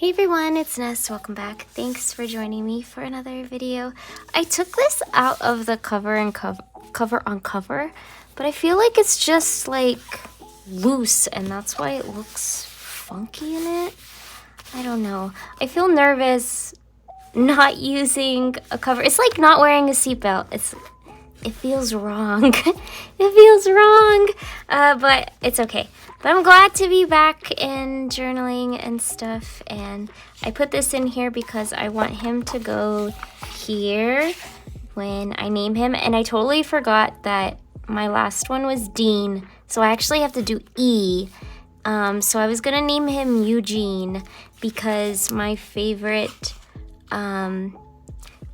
Hey everyone, it's Ness. Welcome back. Thanks for joining me for another video. I took this out of the cover on cover, but I feel like it's just like loose and that's why it looks funky in it. I don't know. I feel nervous not using a cover. It's like not wearing a seatbelt. It feels wrong. It feels wrong, but it's okay. But I'm glad to be back in journaling and stuff, and I put this in here because I want him to go here when I name him, and I totally forgot that my last one was Dean, so I actually have to do E. So I was gonna name him Eugene because my favorite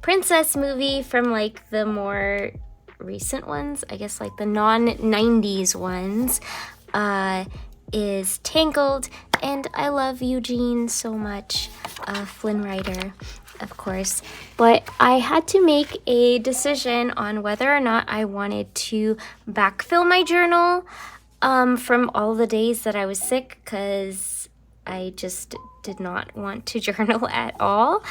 princess movie from like the more recent ones, I guess like the non-90s ones, is Tangled, and I love Eugene so much, Flynn Rider, of course, but I had to make a decision on whether or not I wanted to backfill my journal from all the days that I was sick, because I just did not want to journal at all,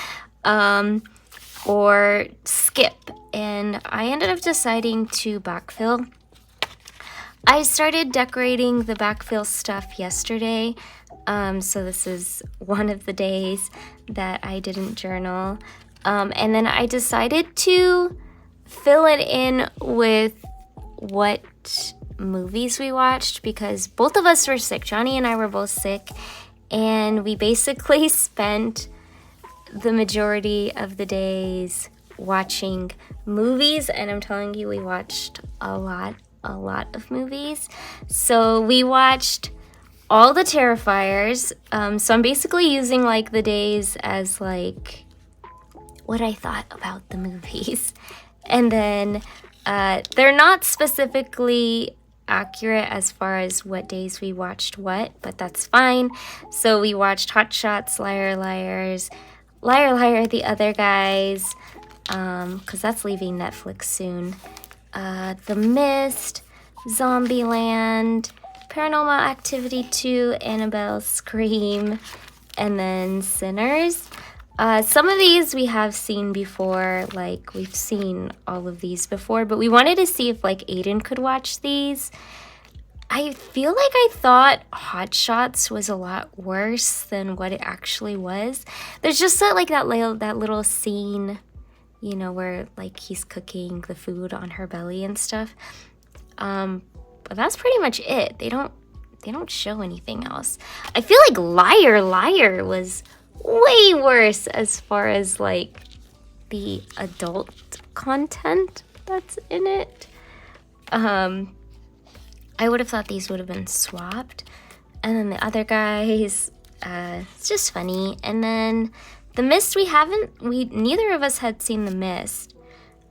or skip, and I ended up deciding to backfill. I started decorating the backfill stuff yesterday, so this is one of the days that I didn't journal, and then I decided to fill it in with what movies we watched, because both of us were sick. Johnny and I were both sick, and we basically spent the majority of the days watching movies, and I'm telling you, we watched a lot of movies. So we watched all the Terrifiers, so I'm basically using like the days as like what I thought about the movies, and then they're not specifically accurate as far as what days we watched what, but that's fine. So we watched Hot Shots, Liar Liars, Liar Liar, The Other Guys, because that's leaving Netflix soon. The Mist, Zombieland, Paranormal Activity 2, Annabelle, Scream, and then Sinners. Some of these we have seen before, like we've seen all of these before, but we wanted to see if like Aiden could watch these. I feel like I thought Hot Shots was a lot worse than what it actually was. There's just that little scene, you know, where like he's cooking the food on her belly and stuff. But that's pretty much it. They don't show anything else. I feel like Liar Liar was way worse as far as like the adult content that's in it. I would have thought these would have been swapped. And then the other guys, it's just funny. And then The Mist, neither of us had seen The Mist.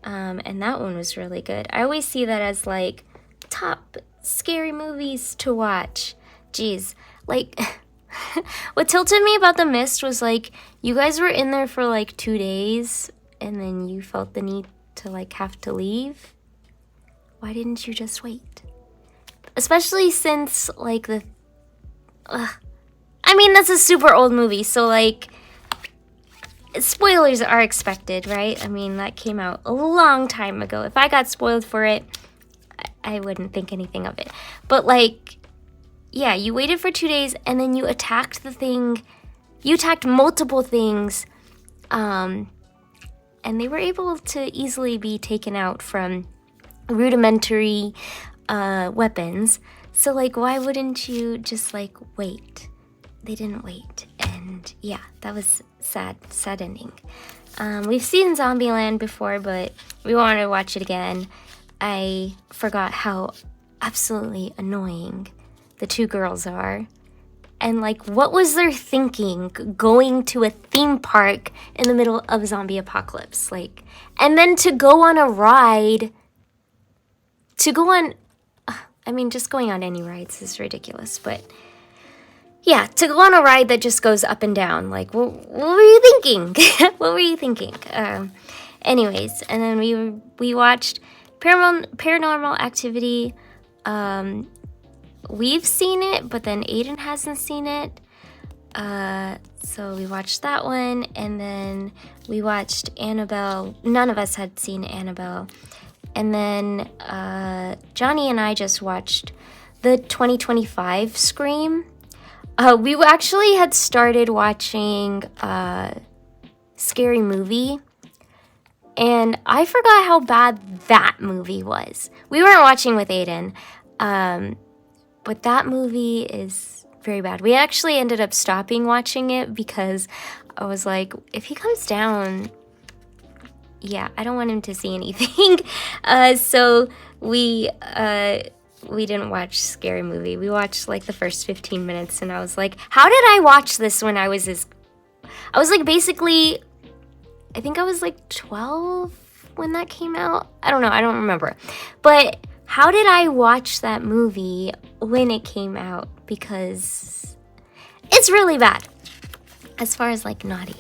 And that one was really good. I always see that as like top scary movies to watch. Jeez, like what tilted me about The Mist was like you guys were in there for like 2 days and then you felt the need to like have to leave. Why didn't you just wait? Especially since like I mean, that's a super old movie, so like spoilers are expected, right? I mean, that came out a long time ago. If I got spoiled for it, I wouldn't think anything of it. But like, yeah, you waited for 2 days and then you attacked the thing. You attacked multiple things, and they were able to easily be taken out from rudimentary weapons. So like, why wouldn't you just like wait? They didn't wait, and yeah, that was sad ending. We've seen Zombieland before, but we wanted to watch it again. I forgot how absolutely annoying the two girls are, and like, what was their thinking going to a theme park in the middle of a zombie apocalypse, like, and then to go on a ride. I mean, just going on any rides is ridiculous, but yeah, to go on a ride that just goes up and down, like, what were you thinking? What were you thinking? Anyways, and then we watched Paranormal Activity. We've seen it, but then Aiden hasn't seen it. So we watched that one, and then we watched Annabelle. None of us had seen Annabelle. And then Johnny and I just watched the 2025 Scream. We actually had started watching Scary Movie, and I forgot how bad that movie was. We weren't watching with Aiden, but that movie is very bad. We actually ended up stopping watching it because I was like, if he comes down, yeah, I don't want him to see anything. So we didn't watch Scary Movie. We watched like the first 15 minutes, and I was like, how did I watch this when I was like basically, I think I was like 12 when that came out. I don't know, I don't remember. But how did I watch that movie when it came out? Because it's really bad as far as like naughty.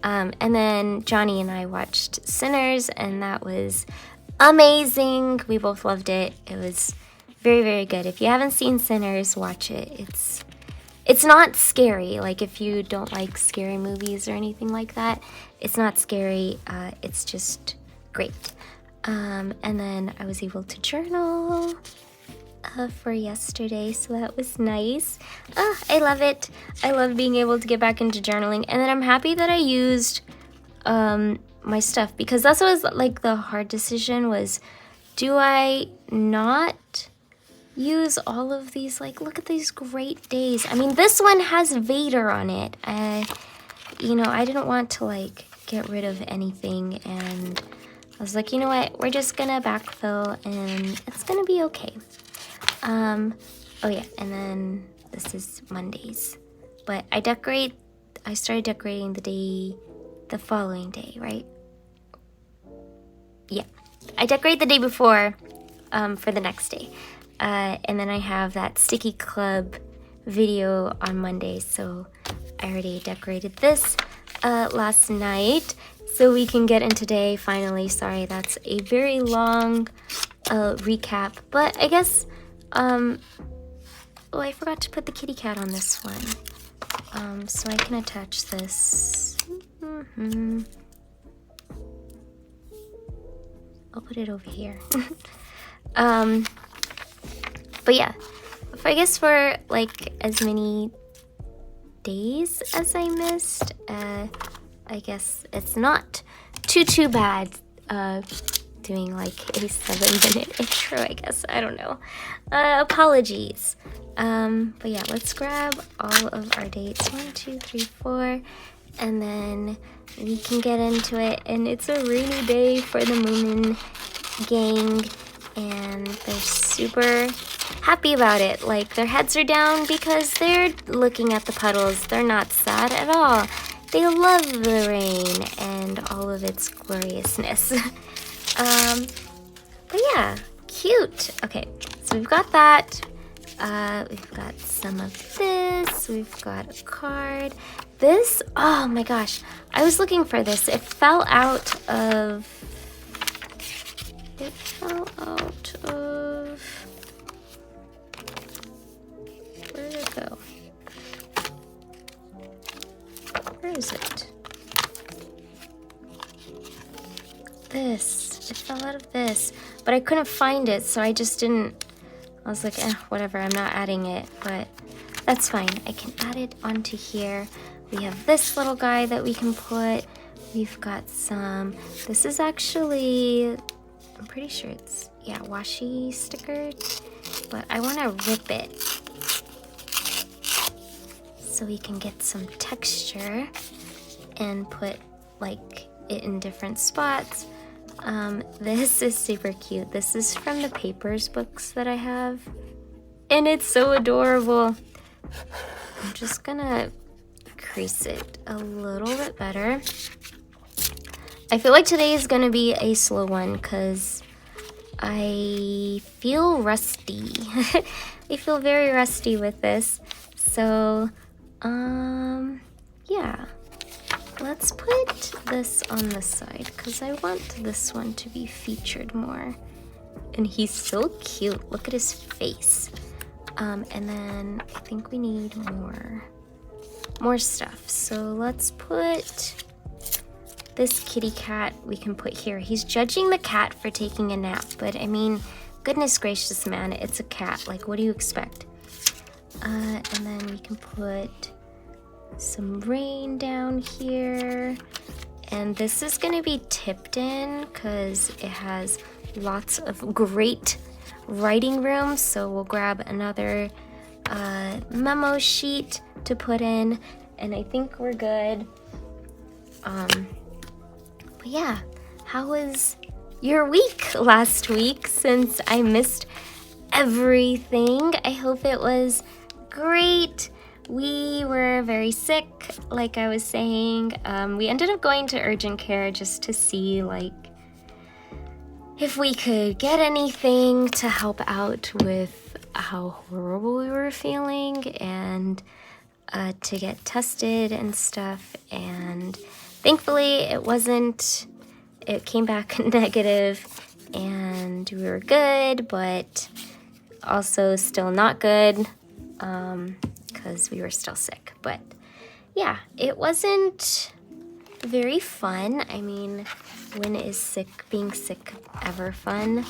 And then Johnny and I watched Sinners, and that was amazing. We both loved it. It was very, very good. If you haven't seen Sinners, watch it. It's not scary. Like, if you don't like scary movies or anything like that, it's not scary. It's just great. And then I was able to journal for yesterday, so that was nice. I love it. I love being able to get back into journaling. And then I'm happy that I used my stuff, because that's what was like the hard decision was, do I not use all of these? Like, look at these great days. I mean, this one has Vader on it. You know, I didn't want to like get rid of anything, and I was like, you know what, we're just gonna backfill and it's gonna be okay. Oh yeah, and then this is Mondays. But I started decorating the following day, right? Yeah, I decorate the day before for the next day. And then I have that Sticky Club video on Monday, so I already decorated this last night, so we can get in today finally. Sorry, that's a very long recap, but I guess, oh, I forgot to put the kitty cat on this one, so I can attach this. I'll put it over here. But yeah, I guess for like as many days as I missed, I guess it's not too bad doing like a 7-minute intro, I guess. I don't know. Apologies. But yeah, let's grab all of our dates. 1, 2, 3, 4, and then we can get into it. And it's a rainy day for the Moomin gang, and they're super happy about it. Like, their heads are down because they're looking at the puddles. They're not sad at all. They love the rain and all of its gloriousness. But yeah, cute. Okay, so we've got that. We've got some of this. We've got a card. This, oh my gosh, I was looking for this. It fell out of... Where did it go? Where is it? This. It fell out of this. But I couldn't find it, so I just didn't... I was like, whatever, I'm not adding it. But that's fine. I can add it onto here. We have this little guy that we can put. We've got some... This is actually... I'm pretty sure it's, yeah, washi sticker. But I want to rip it so we can get some texture and put like it in different spots. This is super cute. This is from the Papers books that I have, and it's so adorable. I'm just gonna crease it a little bit better. I feel like today is gonna be a slow one because I feel rusty. I feel very rusty with this. So, yeah. Let's put this on the side because I want this one to be featured more. And he's so cute. Look at his face. And then I think we need more stuff. So let's put this kitty cat, we can put here. He's judging the cat for taking a nap, but I mean, goodness gracious, man, it's a cat. Like, what do you expect? And then we can put some rain down here. And this is gonna be tipped in because it has lots of great writing room. So we'll grab another memo sheet to put in, and I think we're good. But yeah, how was your week last week since I missed everything? I hope it was great. We were very sick, like I was saying. We ended up going to urgent care just to see like if we could get anything to help out with how horrible we were feeling, and to get tested and stuff. And thankfully it came back negative and we were good, but also still not good because we were still sick. But yeah, it wasn't very fun. I mean, when is being sick ever fun?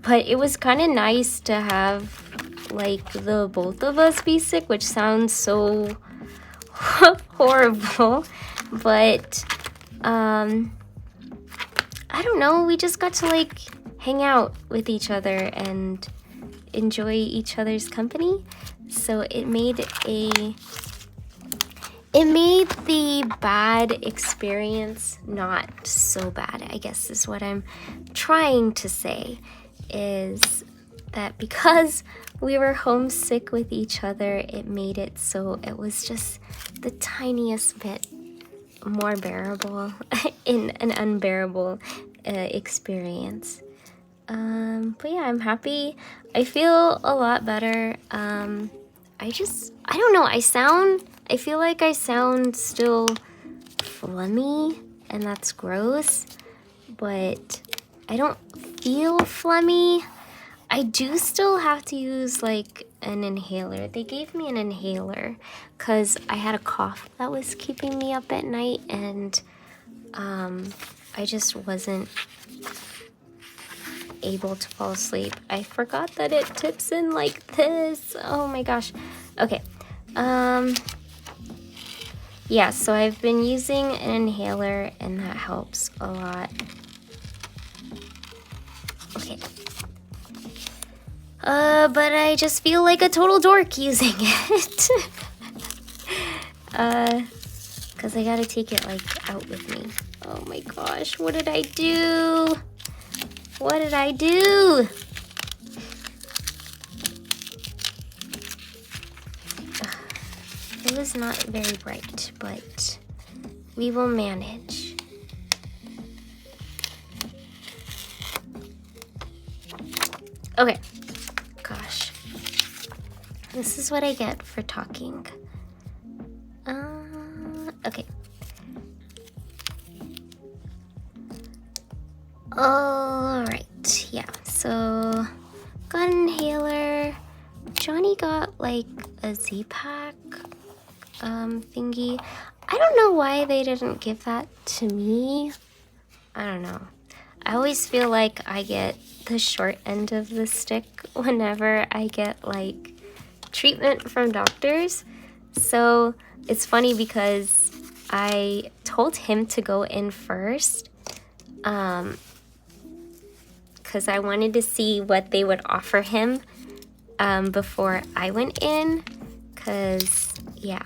But it was kind of nice to have like the both of us be sick, which sounds so horrible, but I don't know, we just got to like hang out with each other and enjoy each other's company. So it made the bad experience not so bad, I guess is what I'm trying to say, is that because we were homesick with each other, it made it so it was just the tiniest bit more bearable in an unbearable experience. But yeah, I'm happy. I feel a lot better. I don't know, I feel like I sound still phlegmy, and that's gross, but I don't feel phlegmy. I do still have to use like an inhaler. They gave me an inhaler because I had a cough that was keeping me up at night, and I just wasn't able to fall asleep. I forgot that it tips in like this. Oh my gosh. Okay. Yeah, so I've been using an inhaler and that helps a lot. Okay. But I just feel like a total dork using it. Cause I gotta take it like out with me. Oh my gosh, what did I do? What did I do? It was not very bright, but we will manage. Okay. Gosh. This is what I get for talking. Okay. Alright, yeah. So, got an inhaler. Johnny got like a Z-Pack thingy. I don't know why they didn't give that to me. I don't know. I always feel like I get the short end of the stick whenever I get like treatment from doctors. So it's funny because I told him to go in first because I wanted to see what they would offer him before I went in, because yeah.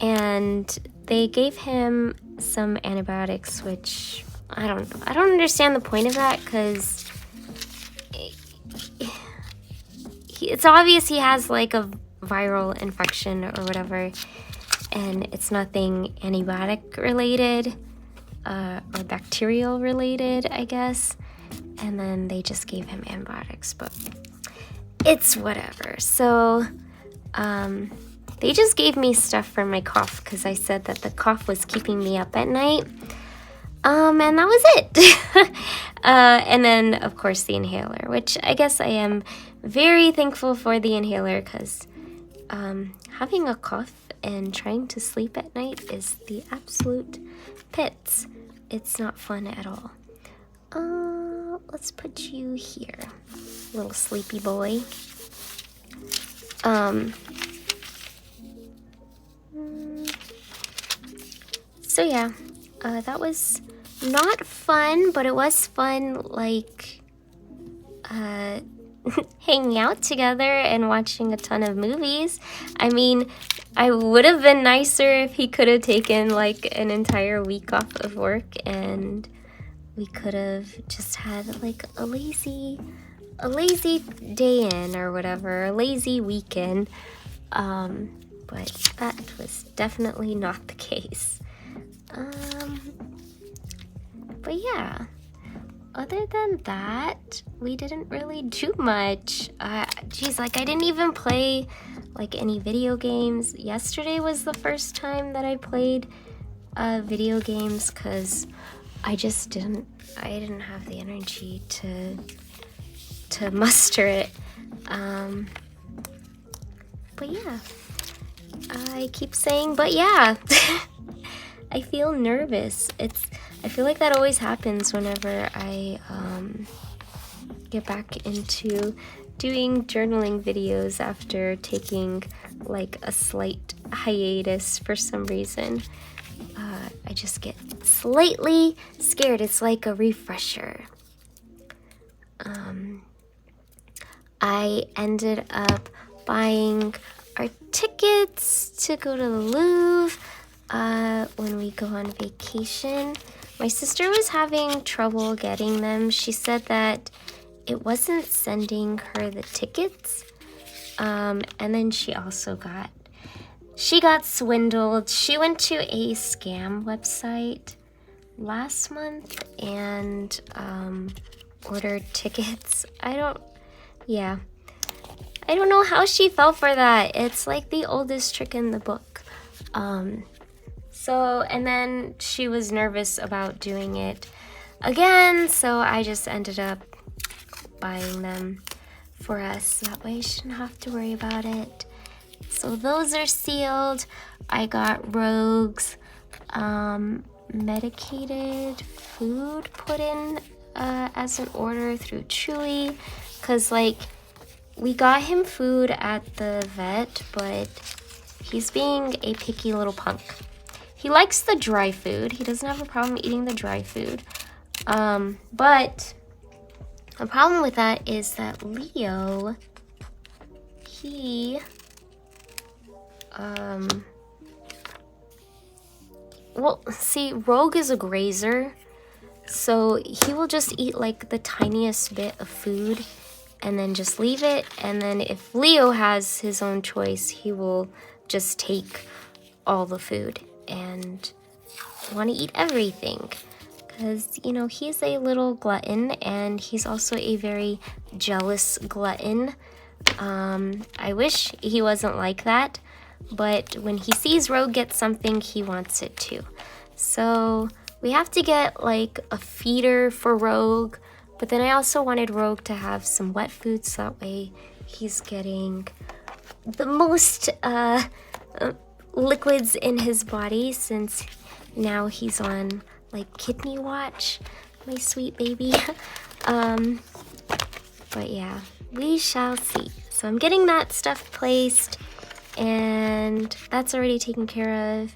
And they gave him some antibiotics, which I don't understand the point of that, because it's obvious he has like a viral infection or whatever, and it's nothing antibiotic related or bacterial related, I guess. And then they just gave him antibiotics, but it's whatever. So they just gave me stuff for my cough because I said that the cough was keeping me up at night. And that was it. And then, of course, the inhaler, which I guess I am very thankful for the inhaler because having a cough and trying to sleep at night is the absolute pits. It's not fun at all. Let's put you here, little sleepy boy. So yeah, that was not fun, but it was fun, like, hanging out together and watching a ton of movies. I mean, I would have been nicer if he could have taken like an entire week off of work and we could have just had like a lazy day in or whatever, a lazy weekend. But that was definitely not the case. But yeah. Other than that, we didn't really do much. Geez, like I didn't even play like any video games. Yesterday was the first time that I played video games because I didn't have the energy to muster it. But yeah, I keep saying, but yeah. I feel nervous. I feel like that always happens whenever I get back into doing journaling videos after taking like a slight hiatus for some reason. I just get slightly scared. It's like a refresher. I ended up buying our tickets to go to the Louvre when we go on vacation. My sister was having trouble getting them. She said that it wasn't sending her the tickets. And then she also got swindled. She went to a scam website last month and ordered tickets. I don't know how she fell for that. It's like the oldest trick in the book. And then she was nervous about doing it again, so I just ended up buying them for us. That way I shouldn't have to worry about it. So those are sealed. I got Rogue's medicated food put in as an order through Chewy, because like we got him food at the vet, but he's being a picky little punk. He likes the dry food. He doesn't have a problem eating the dry food. But the problem with that is that Leo, well, see, Rogue is a grazer, so he will just eat like the tiniest bit of food and then just leave it. And then if Leo has his own choice, he will just take all the food and want to eat everything. Because, you know, he's a little glutton and he's also a very jealous glutton. I wish he wasn't like that, but when he sees Rogue get something, he wants it too. So we have to get like a feeder for Rogue, but then I also wanted Rogue to have some wet food so that way he's getting the most liquids in his body, since now he's on like kidney watch, my sweet baby. But yeah, we shall see. So I'm getting that stuff placed and that's already taken care of.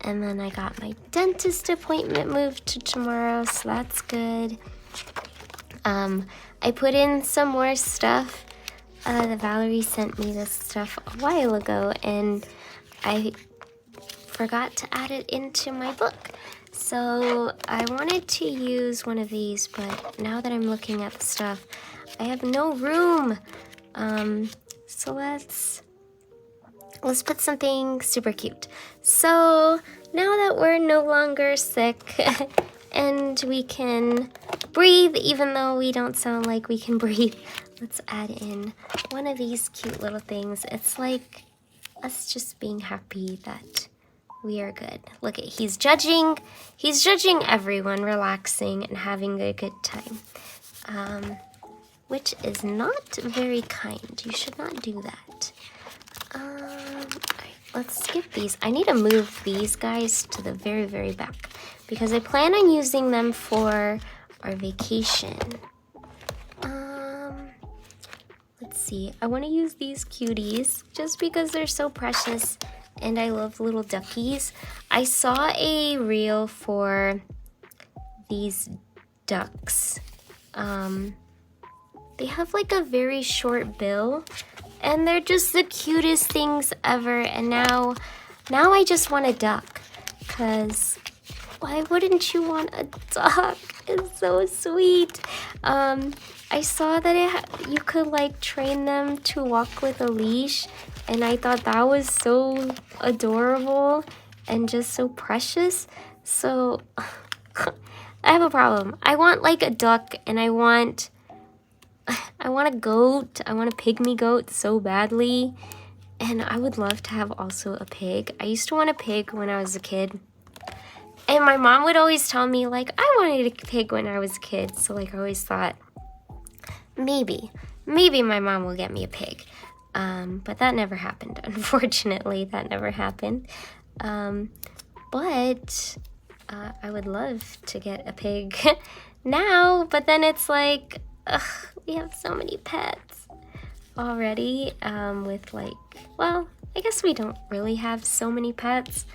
And then I got my dentist appointment moved to tomorrow, so that's good. I put in some more stuff. Valerie sent me this stuff a while ago and I forgot to add it into my book. So I wanted to use one of these, but now that I'm looking at the stuff, I have no room. So let's put something super cute. So now that we're no longer sick and we can breathe, even though we don't sound like we can breathe, let's add in one of these cute little things. It's like us just being happy that we are good. Look at, he's judging everyone, relaxing and having a good time, which is not very kind. You should not do that. let's skip these. I need to move these guys to the very, very back because I plan on using them for our vacation. Let's see. I want to use these cuties just because they're so precious and I love little duckies. I saw a reel for these ducks. They have like a very short bill and they're just the cutest things ever. And now I just want a duck because why wouldn't you want a duck? It's so sweet. I saw that you could like train them to walk with a leash, and I thought that was so adorable and just so precious. So I have a problem. I want like a duck, and I want a goat. I want a pygmy goat so badly, and I would love to have also a pig. I used to want a pig when I was a kid. And my mom would always tell me, like, I wanted a pig when I was a kid. So, like, I always thought, maybe my mom will get me a pig. But that never happened. Unfortunately, that never happened. But I would love to get a pig now. But then it's like, we have so many pets already. With, like, well, I guess we don't really have so many pets.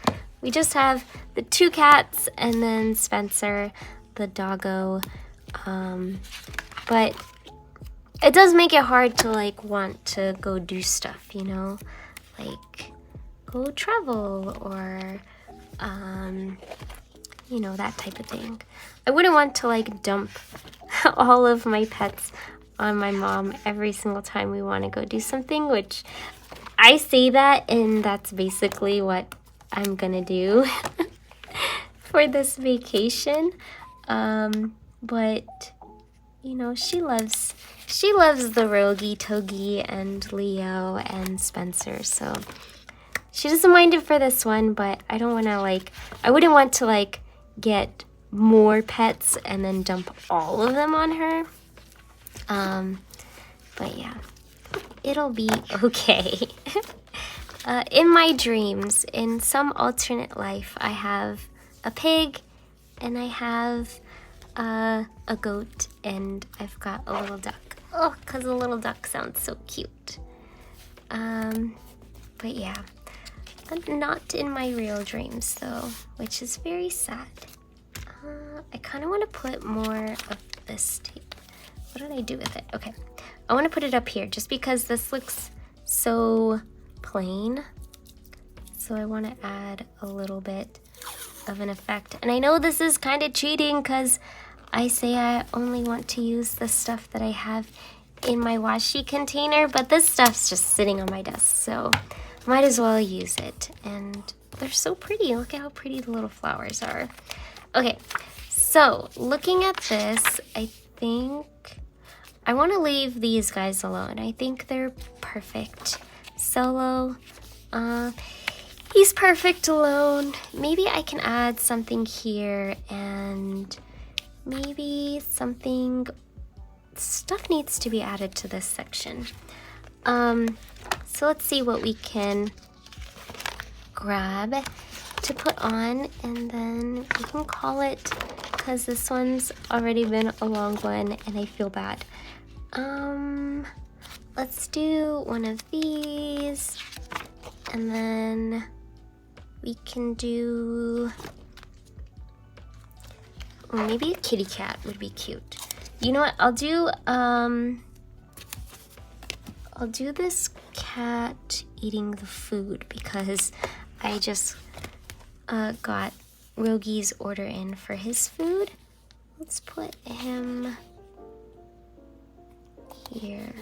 We just have the 2 cats and then Spencer, the doggo. But it does make it hard to like want to go do stuff, you know, like go travel or, you know, that type of thing. I wouldn't want to like dump all of my pets on my mom every single time we want to go do something, which I say that and that's basically what I'm gonna do for this vacation. But you know, she loves the Rogi, Togi, and Leo and Spencer, so she doesn't mind it for this one. But I don't want to like, I wouldn't want to like get more pets and then dump all of them on her. But yeah, it'll be okay. In my dreams, in some alternate life, I have a pig, and I have a goat, and I've got a little duck. Oh, because a little duck sounds so cute. But yeah, not in my real dreams, though, which is very sad. I kind of want to put more of this tape. What did I do with it? Okay, I want to put it up here, just because this looks so plain, so I want to add a little bit of an effect. And I know this is kind of cheating because I say I only want to use the stuff that I have in my washi container, but this stuff's just sitting on my desk, so might as well use it. And they're so pretty. Look at how pretty the little flowers are. Okay, so looking at this, I think I want to leave these guys alone. I think they're perfect. Solo, he's perfect alone. Maybe I can add something here, and maybe stuff needs to be added to this section. So let's see what we can grab to put on, and then we can call it, because this one's already been a long one and I feel bad. Let's do one of these, and then we can do, maybe a kitty cat would be cute. You know what, I'll do this cat eating the food because I just got Rogi's order in for his food. Let's put him here.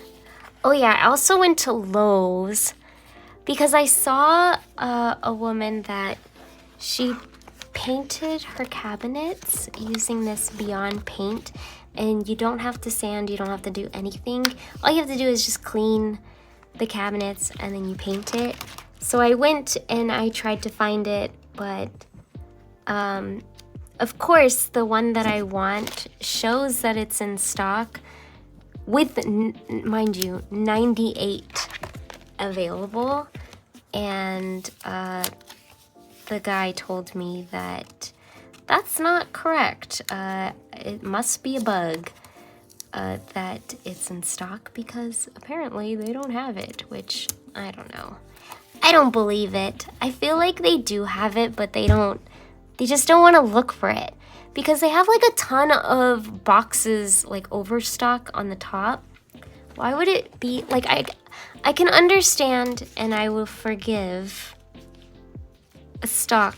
Oh yeah, I also went to Lowe's because I saw a woman that she painted her cabinets using this Beyond Paint, and you don't have to sand, you don't have to do anything. All you have to do is just clean the cabinets and then you paint it. So I went and I tried to find it, but of course the one that I want shows that it's in stock with, mind you, 98 available. and the guy told me that that's not correct. It must be a bug that it's in stock because apparently they don't have it, which I don't know. I don't believe it. I feel like they do have it, but they just don't want to look for it because they have like a ton of boxes like overstock on the top. Why would it be like, I can understand and I will forgive a stock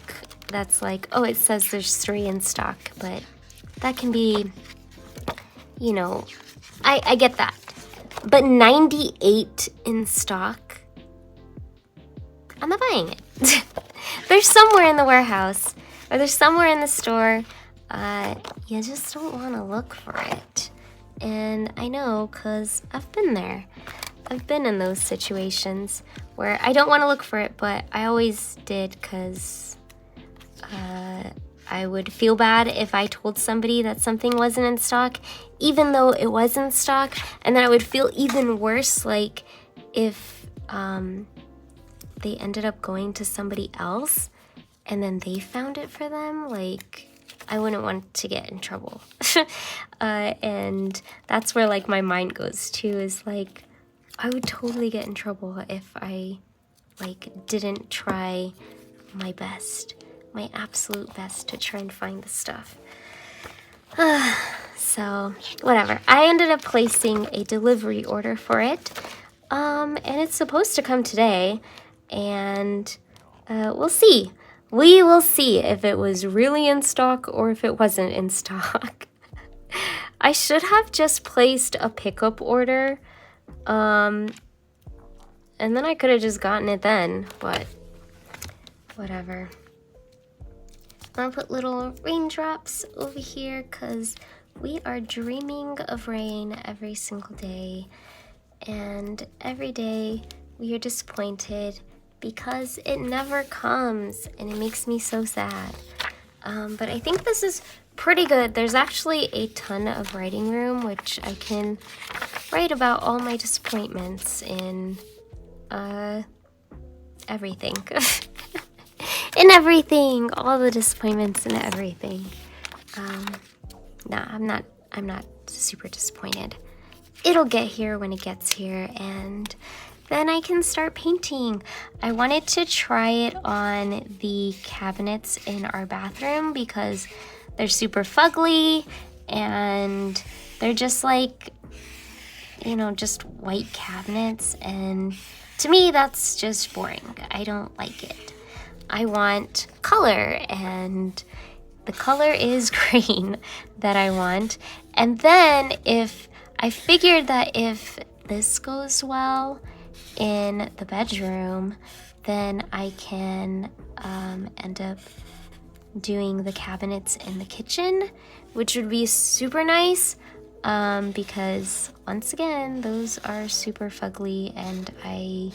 that's like, oh, it says there's 3 in stock, but that can be, you know, I get that. But 98 in stock, I'm not buying it. There's somewhere in the warehouse or there's somewhere in the store. You just don't want to look for it. And I know because I've been there. I've been in those situations where I don't want to look for it, but I always did because I would feel bad if I told somebody that something wasn't in stock, even though it was in stock. And then I would feel even worse, like if they ended up going to somebody else and then they found it for them. Like, I wouldn't want to get in trouble. And that's where like my mind goes to, is like, I would totally get in trouble if I like didn't try my best, my absolute best to try and find the stuff. So whatever. I ended up placing a delivery order for it. And it's supposed to come today, and we'll see. We will see if it was really in stock or if it wasn't in stock. I should have just placed a pickup order, and then I could have just gotten it then, but whatever. I'm gonna put little raindrops over here because we are dreaming of rain every single day, and every day we are disappointed because it never comes, and it makes me so sad. But I think this is pretty good. There's actually a ton of writing room, which I can write about all my disappointments in everything. In everything, all the disappointments in everything. Nah, I'm not super disappointed. It'll get here when it gets here, and then I can start painting. I wanted to try it on the cabinets in our bathroom because they're super fugly and they're just like, you know, just white cabinets, and to me that's just boring. I don't like it. I want color, and the color is green that I want. And then if I figured that if this goes well in the bedroom, then I can end up doing the cabinets in the kitchen, which would be super nice, because once again, those are super fugly and I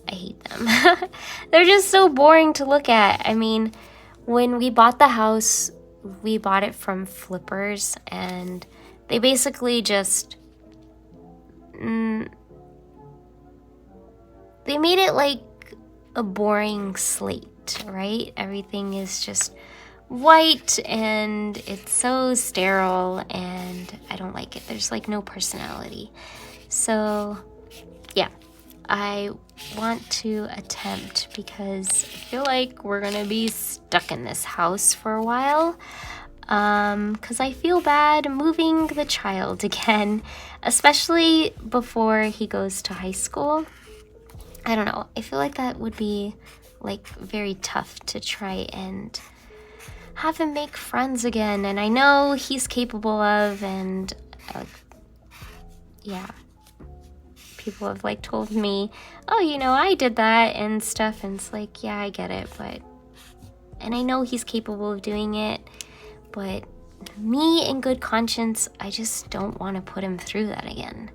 hate them. They're just so boring to look at. I mean, when we bought the house, we bought it from flippers, and they basically just they made it like a boring slate, right? Everything is just white and it's so sterile, and I don't like it. There's like no personality. So yeah, I want to attempt, because I feel like we're gonna be stuck in this house for a while, because I feel bad moving the child again, especially before he goes to high school. I don't know, I feel like that would be like very tough to try and have him make friends again, and I know he's capable of, and yeah, people have like told me, oh, you know, I did that and stuff, and it's like, yeah, I get it, but, and I know he's capable of doing it, but me in good conscience, I just don't want to put him through that again.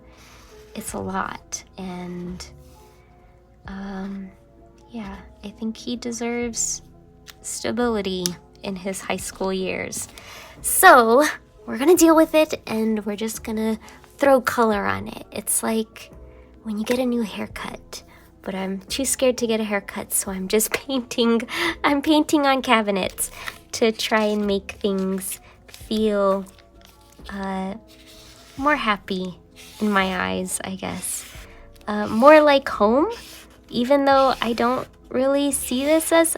It's a lot, and yeah, I think he deserves stability in his high school years. So we're gonna deal with it, and we're just gonna throw color on it. It's like when you get a new haircut but I'm too scared to get a haircut, so I'm just painting. I'm painting on cabinets to try and make things feel more happy in my eyes, I guess. More like home, even though I don't really see this as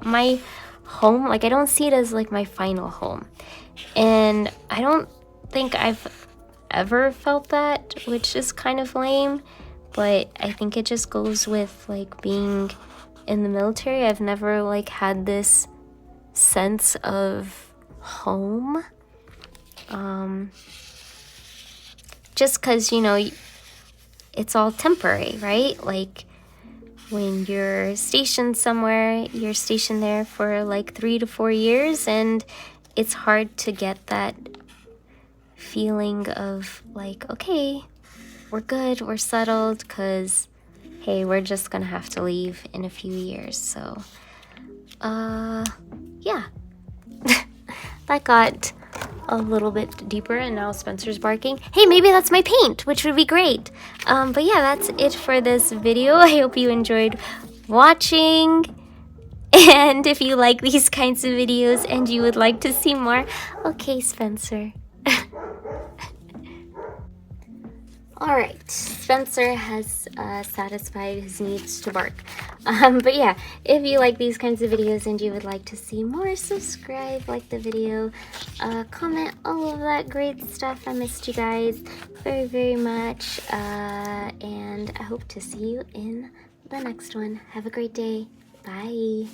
my home. Like, I don't see it as like my final home. And I don't think I've ever felt that, which is kind of lame, but I think it just goes with like being in the military. I've never like had this sense of home. Just because, you know, it's all temporary, right? Like, when you're stationed somewhere, you're stationed there for like 3 to 4 years, and it's hard to get that feeling of like, okay, we're good, we're settled, because, hey, we're just gonna have to leave in a few years. So, yeah. That got a little bit deeper, and now Spencer's barking. Hey, maybe that's my paint, which would be great. But yeah, that's it for this video. I hope you enjoyed watching, and if you like these kinds of videos and you would like to see more, okay, Spencer. Alright, Spencer has satisfied his needs to bark. But yeah, if you like these kinds of videos and you would like to see more, subscribe, like the video, comment, all of that great stuff. I missed you guys very, very much, and I hope to see you in the next one. Have a great day. Bye.